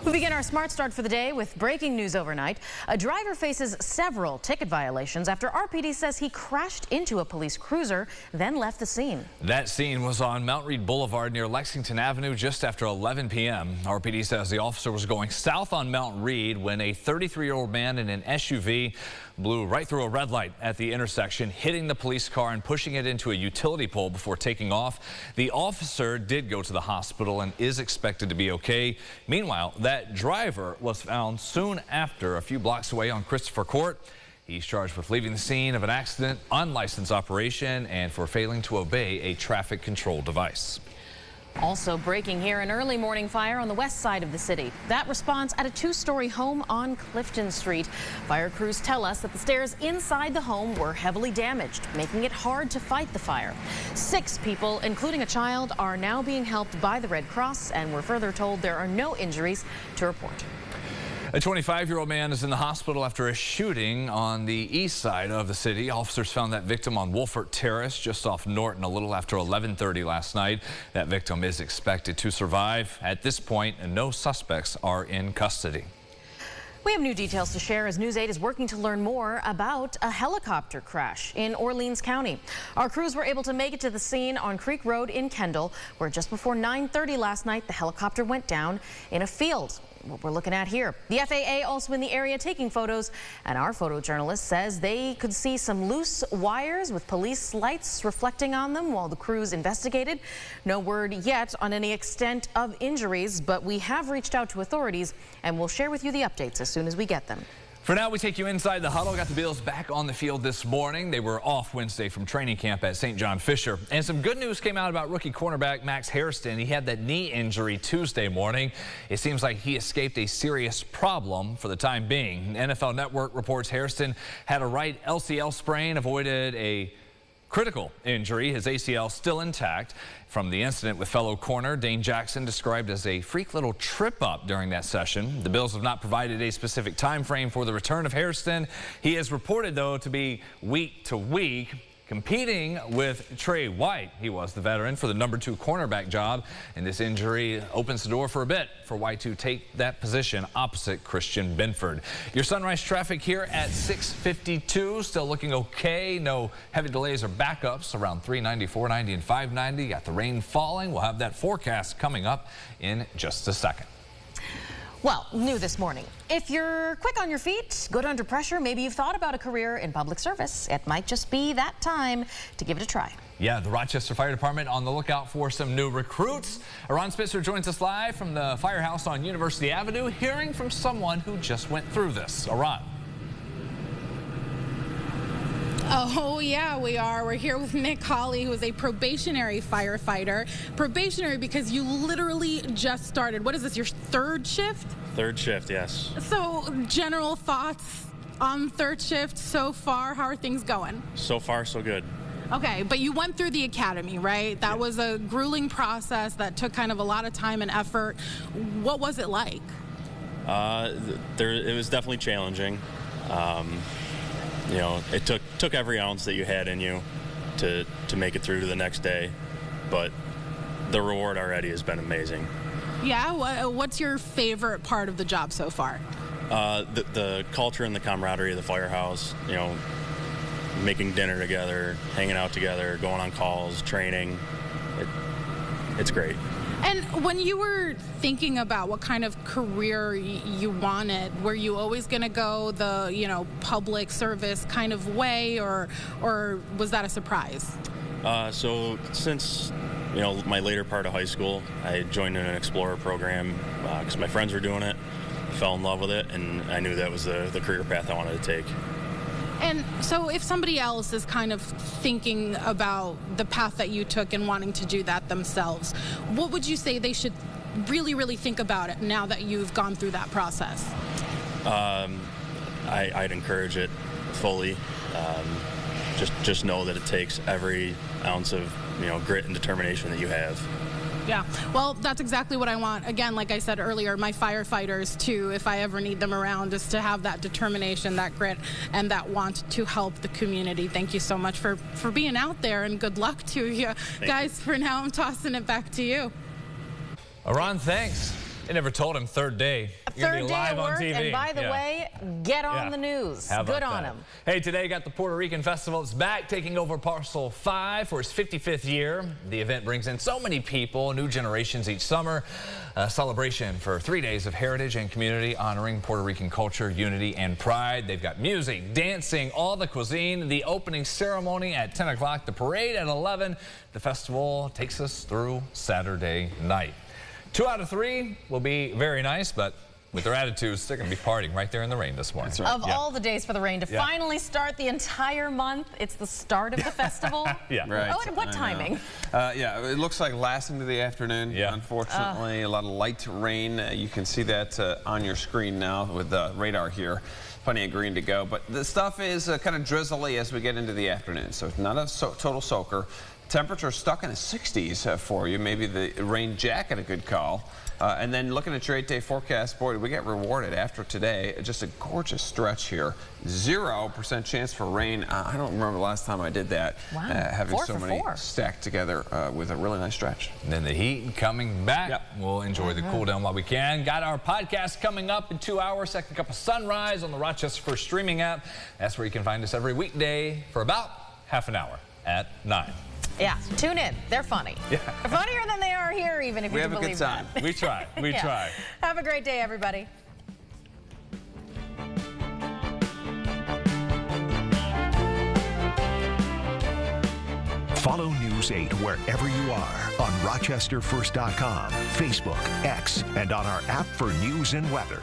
We begin our Smart Start for the day with breaking news overnight. A driver faces several ticket violations after RPD says he crashed into a police cruiser, then left the scene. That scene was on Mount Read Boulevard near Lexington Avenue just after 11 p.m. RPD says the officer was going south on Mount Read when a 33-year-old man in an SUV blew right through a red light at the intersection, hitting the police car and pushing it into a utility pole before taking off. The officer did go to the hospital and is expected to be okay. Meanwhile, that driver was found soon after a few blocks away on Christopher Court. He's charged with leaving the scene of an accident, unlicensed operation, and for failing to obey a traffic control device. Also breaking here, an early morning fire on the west side of the city. That response at a two-story home on Clifton Street. Fire crews tell us that the stairs inside the home were heavily damaged, making it hard to fight the fire. 6 people, including a child, are now being helped by the Red Cross, and we're further told there are no injuries to report. A 25-year-old man is in the hospital after a shooting on the east side of the city. Officers found that victim on Wolfert Terrace just off Norton a little after 11:30 last night. That victim is expected to survive. At this point, no suspects are in custody. We have new details to share as News 8 is working to learn more about a helicopter crash in Orleans County. Our crews were able to make it to the scene on Creek Road in Kendall, where just before 9:30 last night, the helicopter went down in a field. What we're looking at here. The FAA also in the area taking photos, and our photojournalist says they could see some loose wires with police lights reflecting on them while the crews investigated. No word yet on any extent of injuries, but we have reached out to authorities and we'll share with you the updates as soon as we get them. For now, we take you inside the huddle. Got the Bills back on the field this morning. They were off Wednesday from training camp at St. John Fisher. And some good news came out about rookie cornerback Max Haristen. He had that knee injury Tuesday morning. It seems like he escaped a serious problem for the time being. NFL Network reports Haristen had a right LCL sprain, avoided a critical injury. His ACL still intact from the incident with fellow corner Dane Jackson, described as a freak little trip up during that session. The Bills have not provided a specific time frame for the return of Haristen. He is reported, though, to be week to week, competing with Trey White. He was the veteran for the #2 cornerback job, and this injury opens the door for a bit for White to take that position opposite Christian Benford. Your sunrise traffic here at 6:52, still looking okay. No heavy delays or backups around 390, 490, and 590. Got the rain falling. We'll have that forecast coming up in just a second. Well, new this morning. If you're quick on your feet, good under pressure, maybe you've thought about a career in public service. It might just be that time to give it a try. Yeah, the Rochester Fire Department on the lookout for some new recruits. Ron Spitzer joins us live from the firehouse on University Avenue, hearing from someone who just went through this. Ron. Oh, yeah, we are. We're here with Nick Hawley, who is a probationary firefighter. Probationary because you literally just started. What is this, your 3rd shift? 3rd shift, yes. So, general thoughts on 3rd shift so far? How are things going? So far, so good. Okay, but you went through the academy, right? That was a grueling process that took kind of a lot of time and effort. What was it like? It was definitely challenging. You know, it took every ounce that you had in you to make it through to the next day, but the reward already has been amazing. Yeah, what's your favorite part of the job so far? The culture and the camaraderie of the firehouse, you know, making dinner together, hanging out together, going on calls, training. It's great. And when you were thinking about what kind of career you wanted, were you always going to go the, public service kind of way, or was that a surprise? So since, my later part of high school, I joined in an Explorer program because my friends were doing it, fell in love with it, and I knew that was the career path I wanted to take. And so if somebody else is kind of thinking about the path that you took and wanting to do that themselves, what would you say they should really, really think about it now that you've gone through that process? I'd encourage it fully. Just know that it takes every ounce of grit and determination that you have. Yeah, well, that's exactly what I want. Again, like I said earlier, my firefighters, too, if I ever need them around, is to have that determination, that grit, and that want to help the community. Thank you so much for being out there, and good luck to you. Guys, for now, I'm tossing it back to you. Ron, thanks. They never told him third day. You're Third gonna be day live at on work, TV. and by the way, get on the news. How about Good on that? him. Hey, today got the Puerto Rican Festival. It's back, taking over Parcel 5 for its 55th year. The event brings in so many people, new generations each summer. A celebration for 3 days of heritage and community, honoring Puerto Rican culture, unity, and pride. They've got music, dancing, all the cuisine, the opening ceremony at 10 o'clock, the parade at 11. The festival takes us through Saturday night. 2 out of 3 will be very nice, but with their attitudes, they're going to be partying right there in the rain this morning. Right. Of all the days for the rain to finally start the entire month, it's the start of the festival. Right. Oh, and what timing? Yeah, it looks like last into the afternoon. Unfortunately, a lot of light rain. You can see that on your screen now with the radar here. Plenty of green to go, but the stuff is kind of drizzly as we get into the afternoon, so it's not a total soaker. Temperature stuck in the 60s for you. Maybe the rain jacket a good call. And then looking at your 8-day forecast, boy, we get rewarded after today. Just a gorgeous stretch here. 0% chance for rain. I don't remember the last time I did that. Wow. Having so many stacked together with a really nice stretch. And then the heat coming back. We'll enjoy the cool down while we can. Got our podcast coming up in 2 hours. Second Cup of Sunrise on the Rochester First streaming app. That's where you can find us every weekday for about half an hour at 9. Yeah, tune in. They're funny. They're funnier than they are here, even if you can believe that. We try. We try. Have a great day, everybody. Follow News 8 wherever you are on RochesterFirst.com, Facebook, X, and on our app for news and weather.